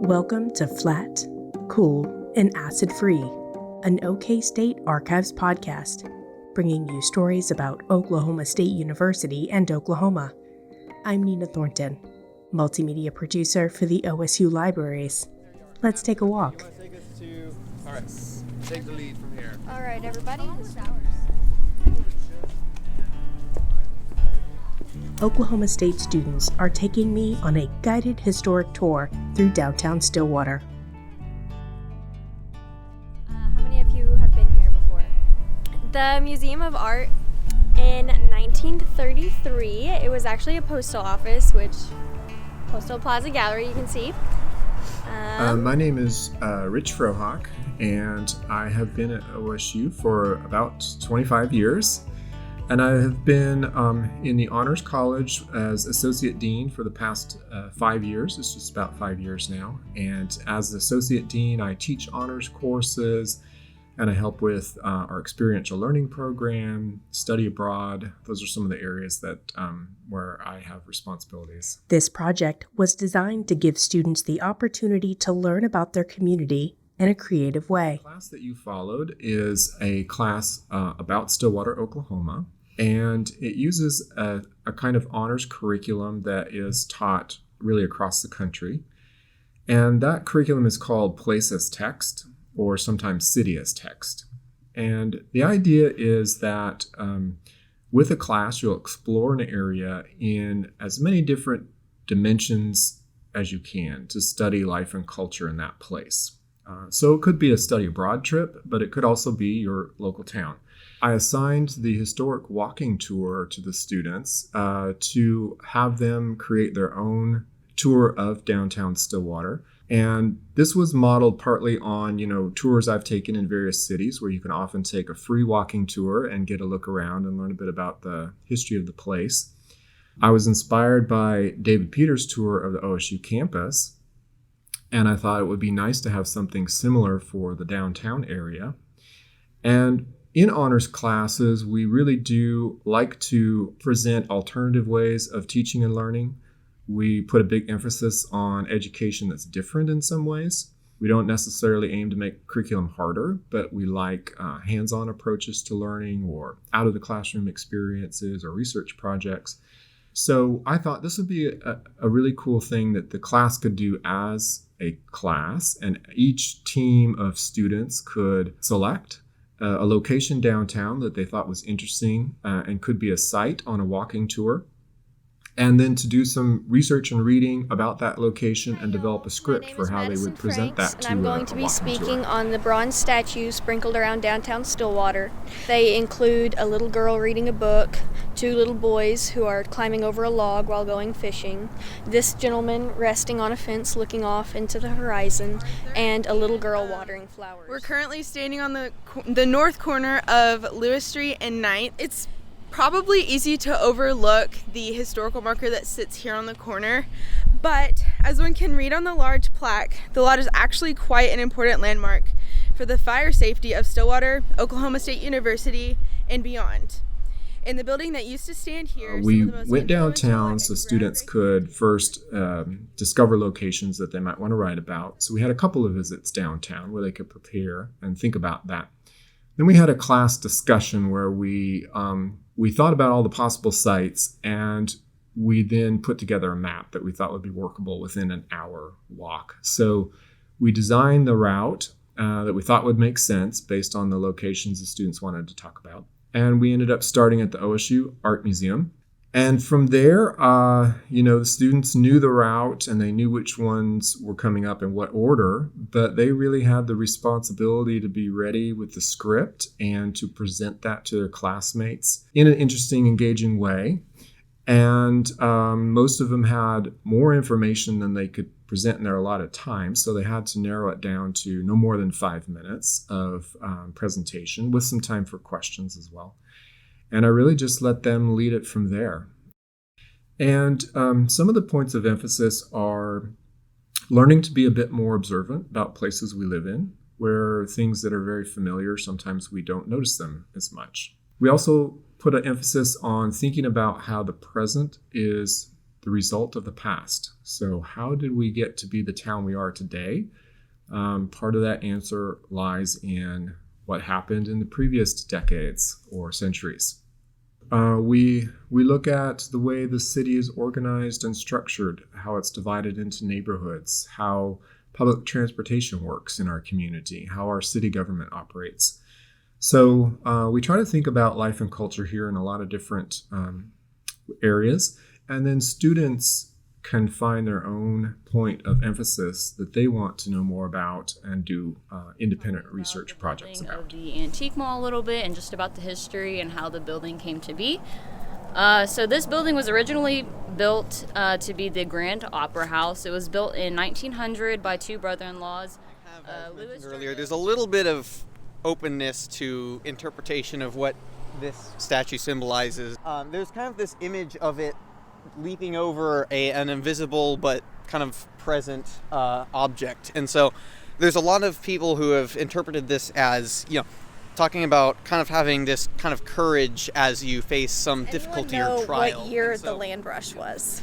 Welcome to Flat, Cool, and Acid-Free, an Okstate Archives podcast, bringing you stories about Oklahoma State University and Oklahoma. I'm Nina Thornton, multimedia producer for the OSU Libraries. Let's take a walk. All right, take the lead from here. All right, everybody. Oklahoma State students are taking me on a guided historic tour through downtown Stillwater. How many of you have been here before? The Museum of Art in 1933, it was actually a postal office, Postal Plaza Gallery, you can see. My name is Rich Frohock, and I have been at OSU for about 25 years. And I have been in the Honors College as Associate Dean for the past 5 years. It's just about 5 years now. And as Associate Dean, I teach honors courses, and I help with our experiential learning program, study abroad. Those are some of the areas that where I have responsibilities. This project was designed to give students the opportunity to learn about their community in a creative way. The class that you followed is a class about Stillwater, Oklahoma. And it uses a kind of honors curriculum that is taught really across the country. And that curriculum is called Place as Text, or sometimes City as Text. And the idea is that with a class, you'll explore an area in as many different dimensions as you can to study life and culture in that place. So it could be a study abroad trip, but it could also be your local town. I assigned the historic walking tour to the students to have them create their own tour of downtown Stillwater. And this was modeled partly on, tours I've taken in various cities where you can often take a free walking tour and get a look around and learn a bit about the history of the place. I was inspired by David Peters' tour of the OSU campus, and I thought it would be nice to have something similar for the downtown area. And in honors classes, we really do like to present alternative ways of teaching and learning. We put a big emphasis on education that's different in some ways. We don't necessarily aim to make curriculum harder, but we like hands-on approaches to learning or out-of-the-classroom experiences or research projects. So I thought this would be a really cool thing that the class could do as a class, and each team of students could select a location downtown that they thought was interesting and could be a site on a walking tour, and then to do some research and reading about that location and develop a script for how they would present that to a walking tour. And I'm going to be speaking on the bronze statues sprinkled around downtown Stillwater. They include a little girl reading a book, 2 little boys who are climbing over a log while going fishing, this gentleman resting on a fence looking off into the horizon, and a little girl watering flowers. We're currently standing on the north corner of Lewis Street and 9th. It's probably easy to overlook the historical marker that sits here on the corner, but as one can read on the large plaque, the lot is actually quite an important landmark for the fire safety of Stillwater, Oklahoma State University, and beyond. In the building that used to stand here, we went downtown so students could first discover locations that they might want to write about. So we had a couple of visits downtown where they could prepare and think about that. Then we had a class discussion where we thought about all the possible sites, and we then put together a map that we thought would be workable within an hour walk. So we designed the route that we thought would make sense based on the locations the students wanted to talk about. And we ended up starting at the OSU Art Museum. And from there, the students knew the route and they knew which ones were coming up in what order, but they really had the responsibility to be ready with the script and to present that to their classmates in an interesting, engaging way. And most of them had more information than they could present in their allotted time, so they had to narrow it down to no more than 5 minutes of presentation with some time for questions as well. And I really just let them lead it from there. And some of the points of emphasis are learning to be a bit more observant about places we live in, where things that are very familiar, sometimes we don't notice them as much. We also put an emphasis on thinking about how the present is the result of the past. So how did we get to be the town we are today? Part of that answer lies in what happened in the previous decades or centuries. We look at the way the city is organized and structured, how it's divided into neighborhoods, how public transportation works in our community, how our city government operates. So we try to think about life and culture here in a lot of different areas, and then students can find their own point of emphasis that they want to know more about and do independent research projects about. The antique mall a little bit and just about the history and how the building came to be. So this building was originally built to be the Grand Opera House. It was built in 1900 by two brother-in-laws. Earlier, there's a little bit of openness to interpretation of what this statue symbolizes. There's kind of this image of it leaping over an invisible but kind of present object. And so there's a lot of people who have interpreted this as, talking about kind of having this kind of courage as you face some difficulty or trial. What year the land rush was?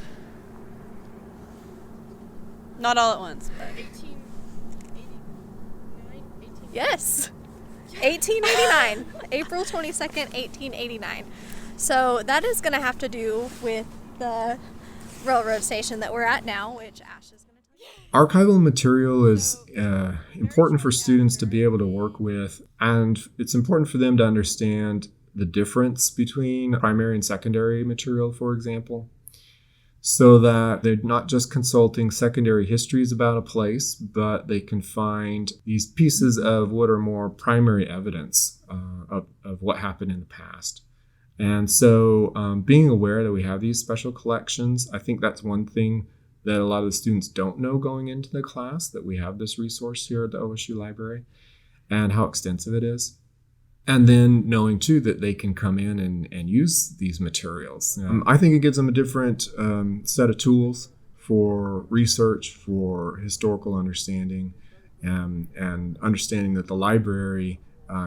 Not all at once, but 1889. Yes. 1889. April 22nd, 1889. So that is going to have to do with the railroad station that we're at now, which Ash is going to tell you. Archival material is important for students to be able to work with, and it's important for them to understand the difference between primary and secondary material, for example, so that they're not just consulting secondary histories about a place, but they can find these pieces of what are more primary evidence of what happened in the past. And so being aware that we have these special collections, I think that's one thing that a lot of the students don't know going into the class, that we have this resource here at the OSU Library and how extensive it is. And then knowing, too, that they can come in and use these materials. I think it gives them a different set of tools for research, for historical understanding, and understanding that the library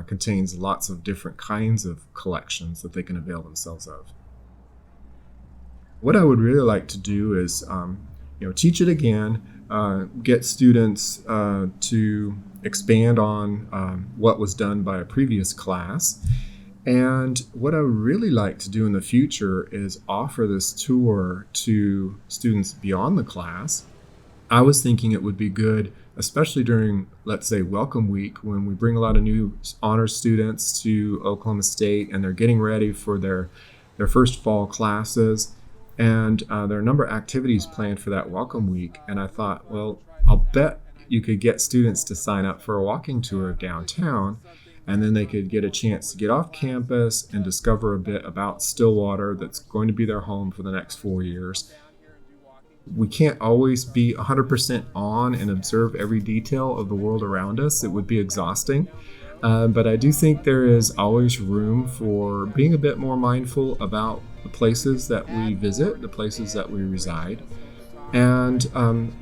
contains lots of different kinds of collections that they can avail themselves of. What I would really like to do is teach it again, get students to expand on what was done by a previous class. And what I would really like to do in the future is offer this tour to students beyond the class. I was thinking it would be good, especially during, let's say, Welcome Week, when we bring a lot of new honors students to Oklahoma State and they're getting ready for their first fall classes. And there are a number of activities planned for that Welcome Week. And I thought, well, I'll bet you could get students to sign up for a walking tour of downtown, and then they could get a chance to get off campus and discover a bit about Stillwater that's going to be their home for the next 4 years. We can't always be 100% on and observe every detail of the world around us. It would be exhausting. But I do think there is always room for being a bit more mindful about the places that we visit, the places that we reside. And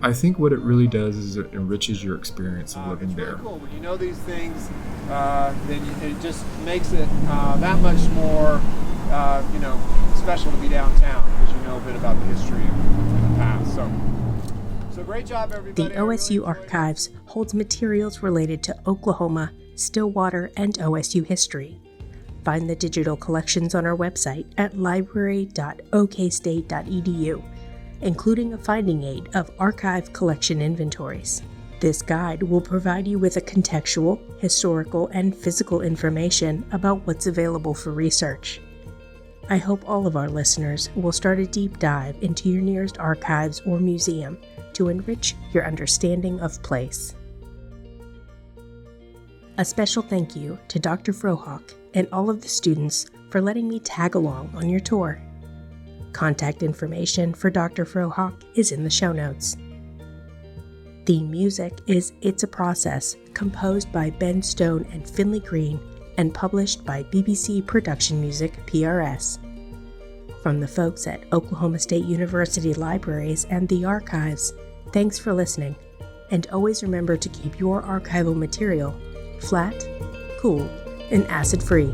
I think what it really does is it enriches your experience of living there. Cool. When you know these things, then it just makes it that much more, special to be downtown, because you know a bit about the history of the past. So great job, everybody. The OSU Archives holds materials related to Oklahoma, Stillwater, and OSU history. Find the digital collections on our website at library.okstate.edu, including a finding aid of archive collection inventories. This guide will provide you with a contextual, historical, and physical information about what's available for research. I hope all of our listeners will start a deep dive into your nearest archives or museum to enrich your understanding of place. A special thank you to Dr. Frohock and all of the students for letting me tag along on your tour. Contact information for Dr. Frohock is in the show notes. Theme music is It's a Process, composed by Ben Stone and Finley Green, and published by BBC Production Music, PRS. From the folks at Oklahoma State University Libraries and the Archives, thanks for listening, and always remember to keep your archival material flat, cool, and acid-free.